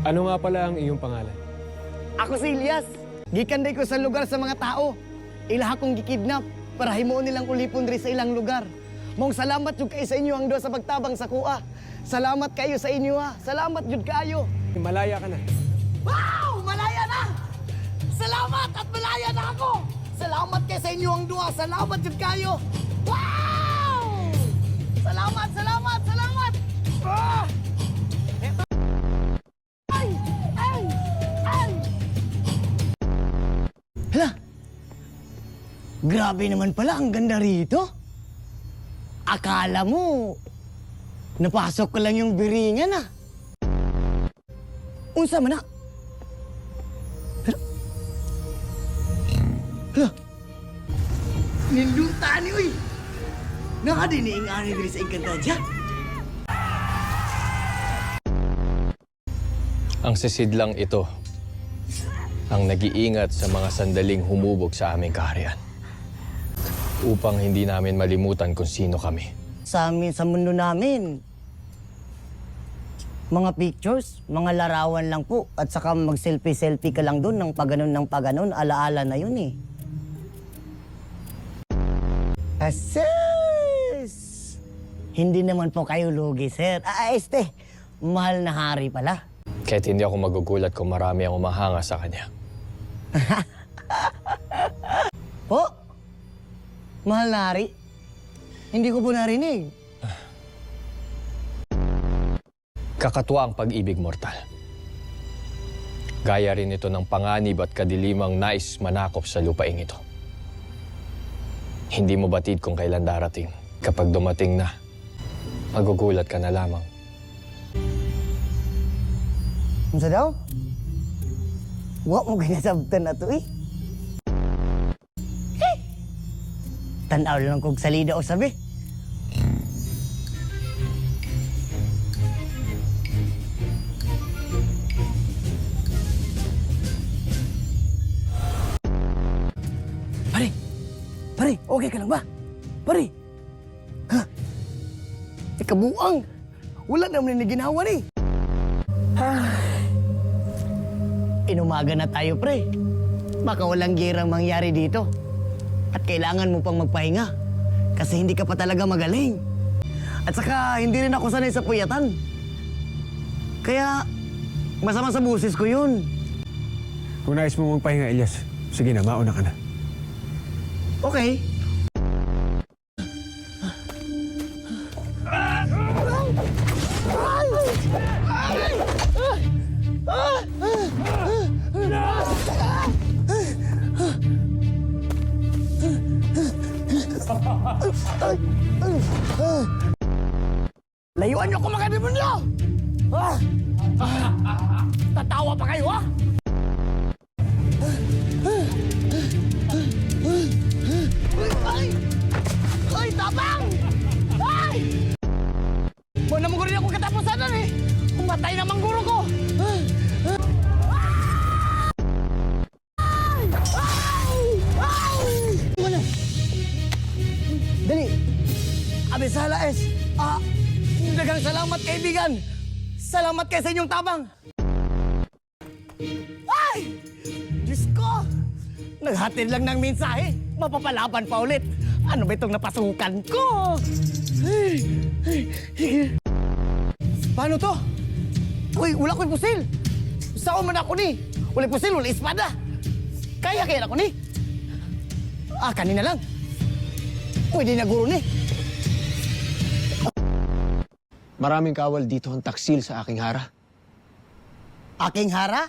Ano nga pala ang iyong pangalan? Ako si Elias. Gikanday ko sa lugar sa mga tao. Ilaha kong gikidnap para himuon nilang ulipon diri sa ilang lugar. Mong salamat jud kay sa inyo ang duha sa pagtabang sa kuha. Salamat kayo sa inyo ha. Salamat jud kayo. Malaya ka na. Wow! Malaya na! Salamat at malaya na ako! Salamat kay sa inyo ang duha. Salamat jud kayo. Wow! Salamat, salamat, salamat! Ah! Eto. Ay! Ay! Ay! Hala! Grabe naman pala, ang ganda rito. Akala mo, napasok ko lang yung biringan ah. Unsa man na? Hala! Nindutan ni, uy! Nakadiniing ani diri sa Encantadia. Ang sisidlang ito ang nag-iingat sa mga sandaling humubog sa aming kaharian upang hindi namin malimutan kung sino kami. Sa amin, sa mundo namin, mga pictures, mga larawan lang po. At saka mag-selfie-selfie ka lang doon ng paganon, alaala na yun eh. Ases! Hindi naman po kayo lugi, sir. Mahal na hari pala. Kahit hindi ako magugulat kung marami ang umahanga sa kanya. Po? Mahal na hari? Hindi ko po narinig. Kakatuwa ang pag-ibig mortal. Gaya rin ito ng panganib at kadilimang nais manakop sa lupaing ito. Hindi mo batid kung kailan darating. Kapag dumating na, magugulat ka na lamang. Unsa daw? Wa mo ginasabtan na to eh. Tanaw lang kong salida o sabi. Pare, okay ka lang ba? Pare! Ha? Ikabuang! Wala naman na ginawa ni. Inumaga na tayo, pre. Baka walang girang mangyari dito. At kailangan mo pang magpahinga. Kasi hindi ka pa talaga magaling. At saka, hindi rin ako sanay sa puyatan. Kaya, masama sa busis ko yun. Kung nais mo magpahinga, Elias, sige na, mauna ka na. Okay. Layuan niyo ako mga demonyo! Tatawa pa kayo, ha? Ay! Ay, tabang! Ay! Wala mo rin ako katapusan nun eh! Kumatay na mangguro ko! Ay! Ay! Wala! Dali! Abisala es! Dagang salamat, kaibigan! Salamat kayo sa inyong tabang! Ay! Diyos ko! Naghatid lang ng mensahe. Mapapalaban pa ulit. Ano ba itong napasukan ko? Paano to? Uy, wala ko'y pusil. Saan man ako ni? Wala pusil, wala espada. Kaya ako ni? Kanina lang. Pwede na guro ni. Maraming kawal dito ang taksil sa aking hara. Aking hara?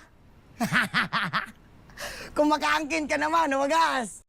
Kung makaangkin ka naman, wagas.